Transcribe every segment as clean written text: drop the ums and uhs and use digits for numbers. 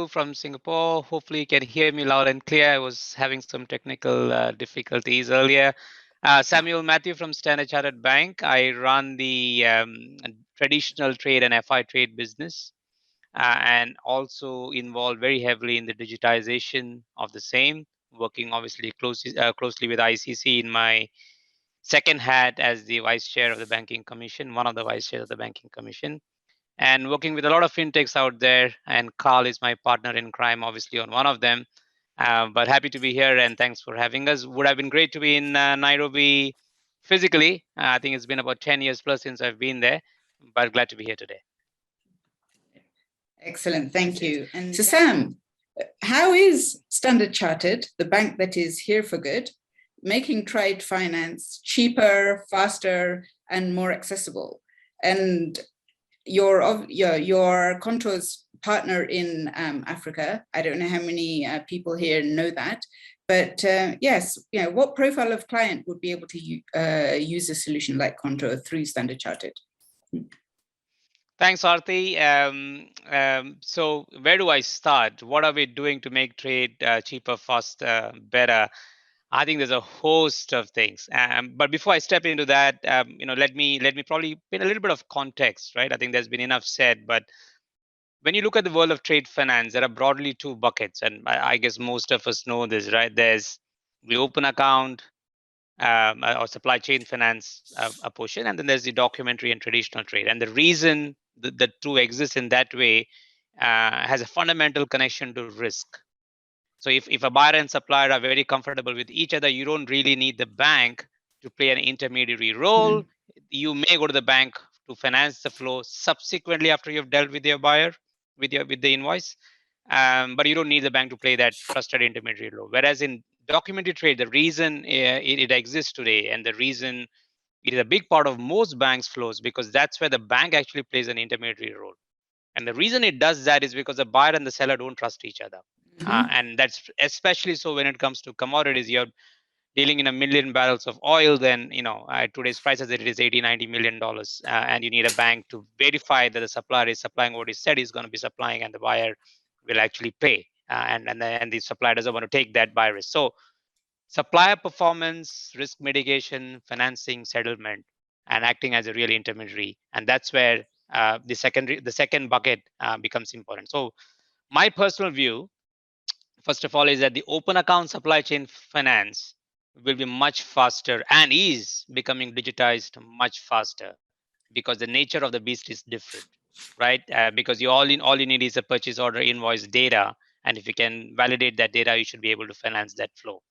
Mathew from Singapore. Hopefully you can hear me loud and clear. I was having some technical difficulties earlier. Samuel Mathew from Standard Chartered Bank. I run the traditional trade and FI trade business and also involved very heavily in the digitization of the same, working obviously closely with ICC in my second hat as the vice chair of the Banking Commission, one of the vice chairs of the Banking Commission, and working with a lot of fintechs out there. And Carl is my partner in crime, obviously, on one of them. But happy to be here, and thanks for having us. Would have been great to be in Nairobi physically. I think it's been about 10 years plus since I've been there, but glad to be here today. Excellent, thank you. And so Sam, how is Standard Chartered, the bank that is here for good, making trade finance cheaper, faster, and more accessible? And your Contour's partner in Africa, I don't know how many people here know that, but yes, what profile of client would be able to use a solution like Contour through Standard Chartered? Thanks, Arti. So where do I start? What are we doing to make trade cheaper, faster, better? I think there's a host of things. But before I step into that, let me probably put a little bit of context, right? I think there's been enough said, but when you look at the world of trade finance, there are broadly two buckets, and I guess most of us know this, right? There's the open account or supply chain finance a portion, and then there's the documentary and traditional trade. And the reason the two exist in that way has a fundamental connection to risk. So if a buyer and supplier are very comfortable with each other, you don't really need the bank to play an intermediary role. You may go to the bank to finance the flow subsequently after you've dealt with your buyer, with the invoice, but you don't need the bank to play that trusted intermediary role. Whereas in documentary trade, the reason it exists today and the reason it is a big part of most banks' flows, because that's where the bank actually plays an intermediary role. And the reason it does that is because the buyer and the seller don't trust each other. And that's especially so when it comes to commodities. You're dealing in 1 million barrels of oil, then at today's prices it is 80-90 million dollars, and you need a bank to verify that the supplier is supplying what he said he's going to be supplying, and the buyer will actually pay, and the supplier doesn't want to take that buy risk. So supplier performance, risk mitigation, financing, settlement, and acting as a real intermediary, and that's where the second bucket becomes important. So my personal view, first of all, is that the open account supply chain finance will be much faster and is becoming digitized much faster because the nature of the beast is different, right? Because all you need is a purchase order invoice data, and if you can validate that data, you should be able to finance that flow.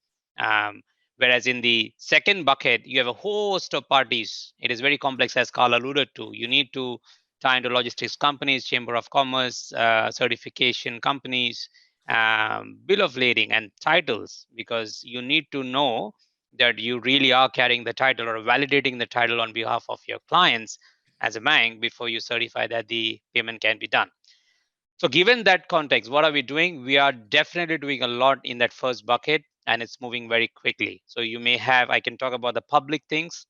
Whereas in the second bucket, you have a host of parties. It is very complex, as Carl alluded to. You need to tie into logistics companies, chamber of commerce, certification companies, bill of lading, and titles, because you need to know that you really are carrying the title or validating the title on behalf of your clients as a bank before you certify that the payment can be done. So given that context, what are we doing? We are definitely doing a lot in that first bucket, and it's moving very quickly. So you may have, I can talk about the public things.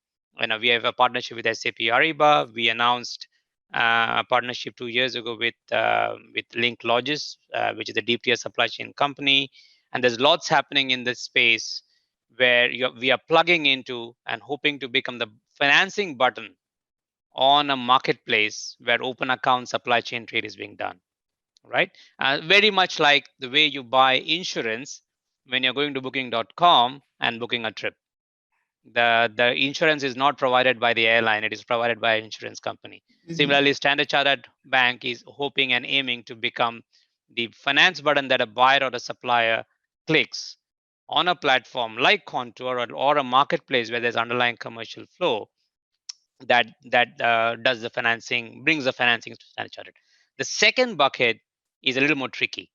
We have a partnership with SAP Ariba. We announced a partnership 2 years ago with Link Logis, which is a deep tier supply chain company. And there's lots happening in this space where we are plugging into and hoping to become the financing button on a marketplace where open account supply chain trade is being done, right? Very much like the way you buy insurance when you're going to booking.com and booking a trip. The insurance is not provided by the airline, it is provided by an insurance company. Similarly, Standard Chartered Bank is hoping and aiming to become the finance button that a buyer or a supplier clicks on a platform like Contour or a marketplace where there's underlying commercial flow that does the financing, brings the financing to Standard Chartered. The second bucket is a little more tricky.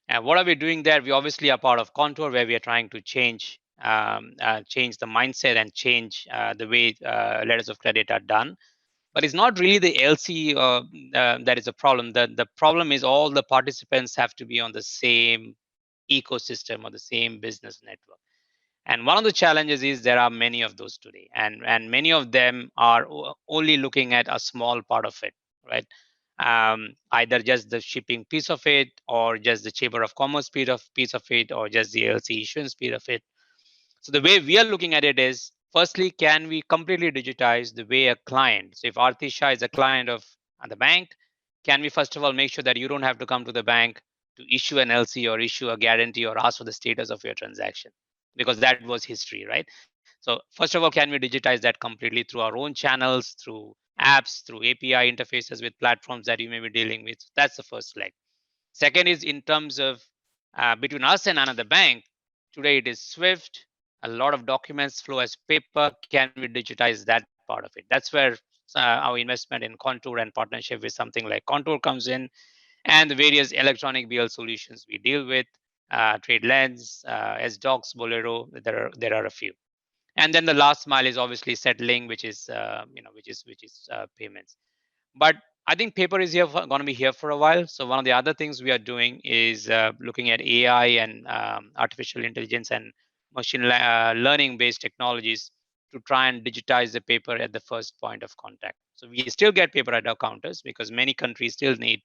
And what are we doing there? We obviously are part of Contour, where we are trying to change the mindset and change the way letters of credit are done. But it's not really the LC that is a problem. The problem is all the participants have to be on the same ecosystem or the same business network. And one of the challenges is there are many of those today, and many of them are only looking at a small part of it, right? either just the shipping piece of it, or just the Chamber of Commerce piece of it, or just the LC issuance piece of it. So the way we are looking at it is, firstly, can we completely digitize the way a client, so if Aarti Shah is a client of the bank, can we first of all make sure that you don't have to come to the bank to issue an LC or issue a guarantee or ask for the status of your transaction? Because that was history, right? So first of all, can we digitize that completely through our own channels, through apps, through API interfaces with platforms that you may be dealing with? That's the first leg. Second is in terms of between us and another bank. Today it is Swift. A lot of documents flow as paper. Can we digitize that part of it? That's where our investment in Contour and partnership with something like Contour comes in, and the various electronic BL solutions we deal with, TradeLens, SDocs, Bolero. There are a few. And then the last mile is obviously settling, which is payments. But I think paper is going to be here for a while. So one of the other things we are doing is looking at AI and artificial intelligence and machine learning based technologies to try and digitize the paper at the first point of contact. So we still get paper at our counters because many countries still need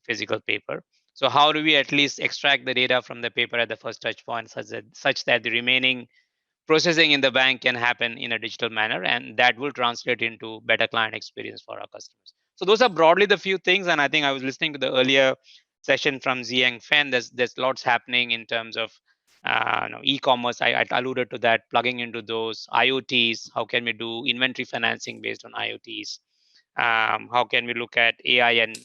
physical paper. So how do we at least extract the data from the paper at the first touch point, such that the remaining processing in the bank can happen in a digital manner, and that will translate into better client experience for our customers. So those are broadly the few things. And I think I was listening to the earlier session from Ziang Fen. There's lots happening in terms of e-commerce. I alluded to that, plugging into those IoTs. How can we do inventory financing based on IoTs? How can we look at AI and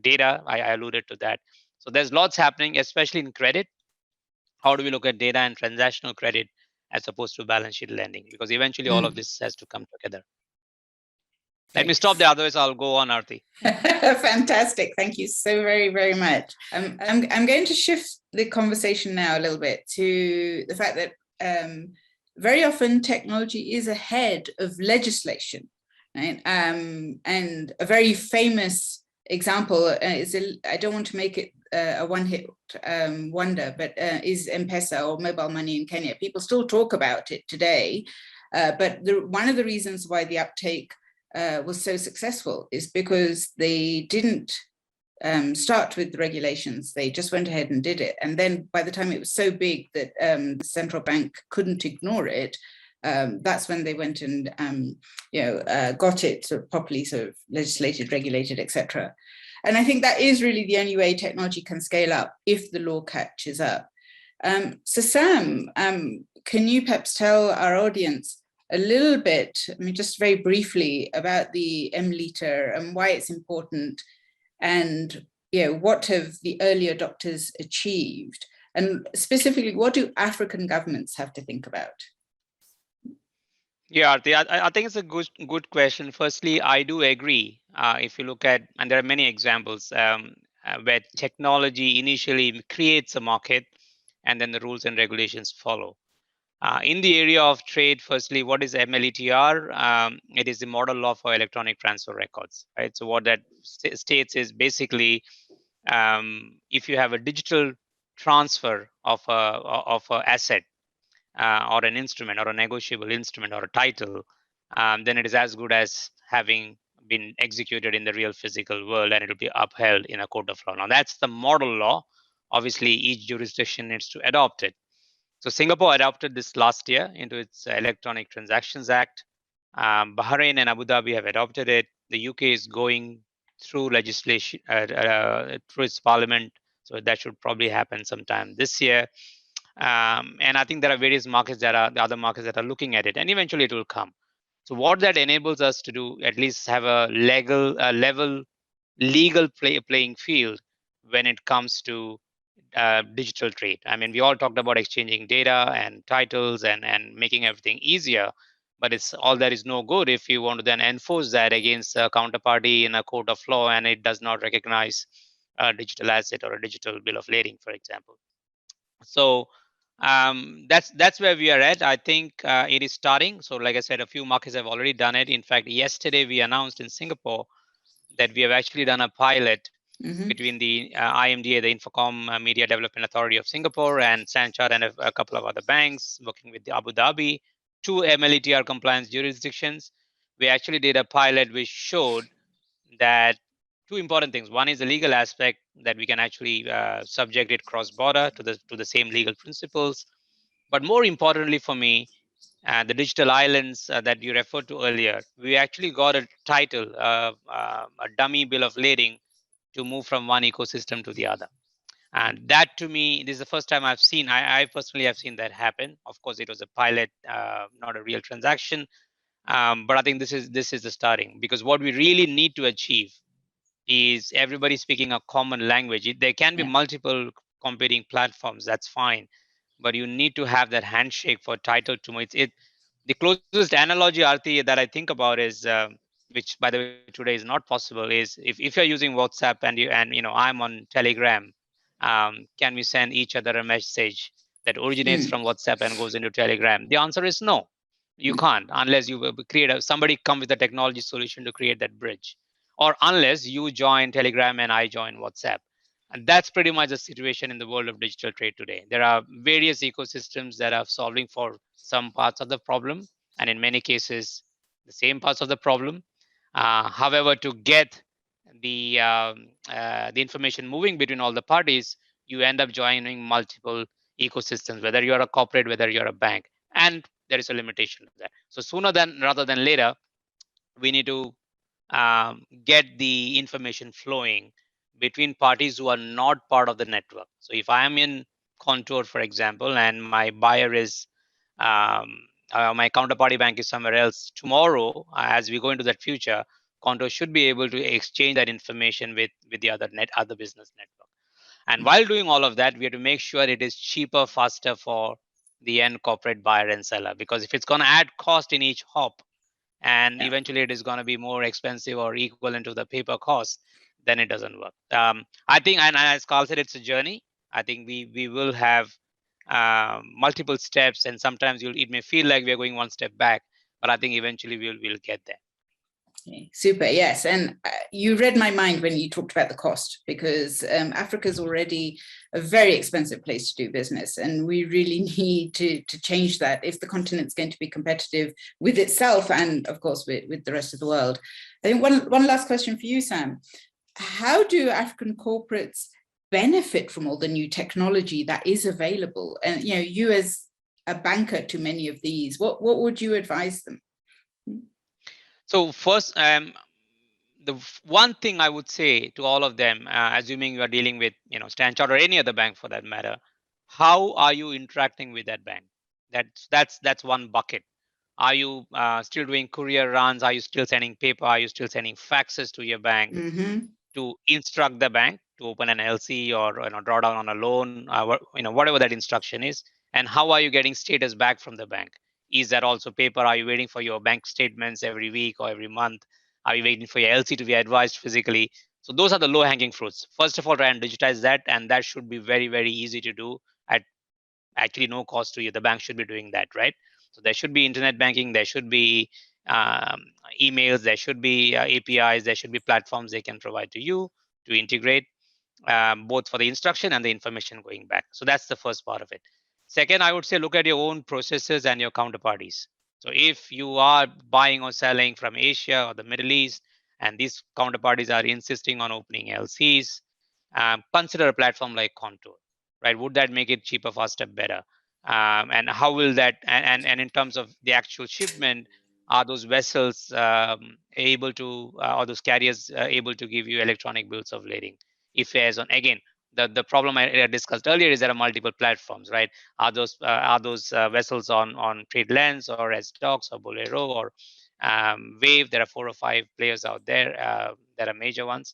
data? I alluded to that. So there's lots happening, especially in credit. How do we look at data and transactional credit as opposed to balance sheet lending? Because eventually all of this has to come together. Let me stop there, otherwise I'll go on, Aarti. Fantastic. Thank you so very, very much. I'm going to shift the conversation now a little bit to the fact that very often technology is ahead of legislation, right? And a very famous example is, I don't want to make it a one-hit wonder, but is M-Pesa, or mobile money in Kenya. People still talk about it today, but one of the reasons why the uptake was so successful is because they didn't start with the regulations. They just went ahead and did it. And then by the time it was so big that the central bank couldn't ignore it, that's when they went and got it sort of properly sort of legislated, regulated, etc. And I think that is really the only way technology can scale up, if the law catches up. So Sam, can you perhaps tell our audience a little bit, I mean, just very briefly, about the M-Liter and why it's important, and what have the early adopters achieved, and specifically, what do African governments have to think about? Yeah, Aarti, I think it's a good question. Firstly, I do agree. If you look at, and there are many examples where technology initially creates a market, and then the rules and regulations follow. In the area of trade, firstly, what is MLETR? It is the model law for electronic transfer records, right? So what that states is basically, if you have a digital transfer of a asset or an instrument or a negotiable instrument or a title, then it is as good as having been executed in the real physical world, and it will be upheld in a court of law. Now that's the model law. Obviously, each jurisdiction needs to adopt it. So Singapore adopted this last year into its Electronic Transactions Act. Bahrain and Abu Dhabi have adopted it. The UK is going through legislation through its parliament, so that should probably happen sometime this year. And I think there are various markets the other markets that are looking at it, and eventually it will come. So what that enables us to do, at least have a level legal playing field when it comes to digital trade. I mean, we all talked about exchanging data and titles and making everything easier, but it's all that is no good if you want to then enforce that against a counterparty in a court of law and it does not recognize a digital asset or a digital bill of lading, for example. So that's where we are at. I think it is starting. So like I said, a few markets have already done it. In fact, yesterday we announced in Singapore that we have actually done a pilot between the IMDA, the Infocom Media Development Authority of Singapore, and Sanchar and a couple of other banks working with the Abu Dhabi, 2 MLETR compliance jurisdictions. We actually did a pilot which showed that two important things. One is the legal aspect, that we can actually subject it cross-border to the same legal principles. But more importantly for me, the digital islands that you referred to earlier, we actually got a title, a dummy bill of lading to move from one ecosystem to the other. And that, to me, this is the first time I've seen, I personally have seen that happen. Of course, it was a pilot, not a real transaction. But I think this is the starting, because what we really need to achieve is everybody speaking a common language. There can be multiple competing platforms, that's fine, but you need to have that handshake for title to it. The closest analogy, Arti, that I think about is, which by the way today is not possible, is if you're using WhatsApp and I'm on Telegram, can we send each other a message that originates from WhatsApp and goes into Telegram? The answer is no. You can't, unless you somebody come with a technology solution to create that bridge, or unless you join Telegram and I join WhatsApp. And that's pretty much the situation in the world of digital trade today. There are various ecosystems that are solving for some parts of the problem, and in many cases, the same parts of the problem. However, to get the information moving between all the parties, you end up joining multiple ecosystems, whether you're a corporate, whether you're a bank, and there is a limitation to that. So sooner than rather than later, we need to get the information flowing between parties who are not part of the network. So if I am in Contour, for example, and my buyer is my counterparty bank is somewhere else, tomorrow, as we go into that future, Contour should be able to exchange that information with the other business network. And while doing all of that, we have to make sure it is cheaper, faster for the end corporate buyer and seller. Because if it's going to add cost in each hop, and eventually it is going to be more expensive or equivalent to the paper cost, then it doesn't work. I think, and as Carl said, it's a journey. I think we will have multiple steps, and sometimes it may feel like we're going one step back, but I think eventually we'll get there. Okay, super, yes. And you read my mind when you talked about the cost, because Africa is already a very expensive place to do business, and we really need to change that if the continent's going to be competitive with itself and, of course, with the rest of the world. I think one last question for you, Sam. How do African corporates benefit from all the new technology that is available? And you as a banker to many of these, what would you advise them? So first, the one thing I would say to all of them, assuming you are dealing with Standard Chartered or any other bank for that matter, how are you interacting with that bank? That's one bucket. Are you still doing courier runs? Are you still sending paper? Are you still sending faxes to your bank to instruct the bank to open an LC or draw down on a loan? Whatever that instruction is. And how are you getting status back from the bank? Is that also paper? Are you waiting for your bank statements every week or every month? Are you waiting for your LC to be advised physically? So those are the low-hanging fruits. First of all, try and digitize that, and that should be very, very easy to do at actually no cost to you. The bank should be doing that, right? So there should be internet banking, there should be emails, there should be APIs, there should be platforms they can provide to you to integrate, both for the instruction and the information going back. So that's the first part of it. Second, I would say look at your own processes and your counterparties. So if you are buying or selling from Asia or the Middle East, and these counterparties are insisting on opening LCs, consider a platform like Contour, right? Would that make it cheaper, faster, better? And how will that, and in terms of the actual shipment, are those vessels able to, or those carriers able to give you electronic bills of lading? If there's again, the problem I discussed earlier is there are multiple platforms, right? Are those vessels on TradeLens or SDocs or Bolero or Wave? There are 4 or 5 players out there. There are major ones.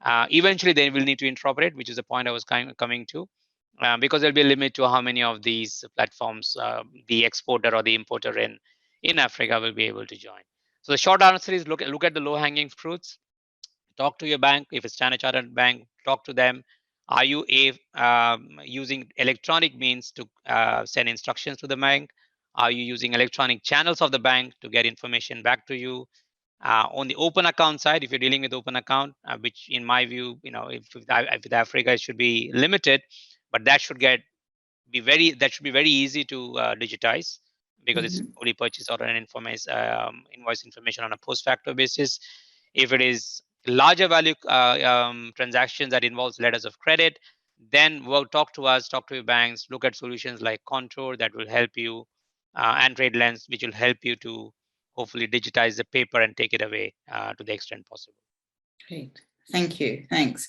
Eventually, they will need to interoperate, which is the point I was coming to, because there'll be a limit to how many of these platforms the exporter or the importer in Africa will be able to join. So the short answer is look at the low-hanging fruits. Talk to your bank. If it's Standard Chartered Bank, talk to them. Are you using electronic means to send instructions to the bank? Are you using electronic channels of the bank to get information back to you? On the open account side, if you're dealing with open account, which in my view, if with Africa, it should be limited, but that should be very easy to digitize, because it's only purchase order and invoice information on a post facto basis. If it is larger value transactions that involves letters of credit, then talk to us, talk to your banks, look at solutions like Contour that will help you, and TradeLens, which will help you to hopefully digitize the paper and take it away to the extent possible. Great. Thank you. Thanks.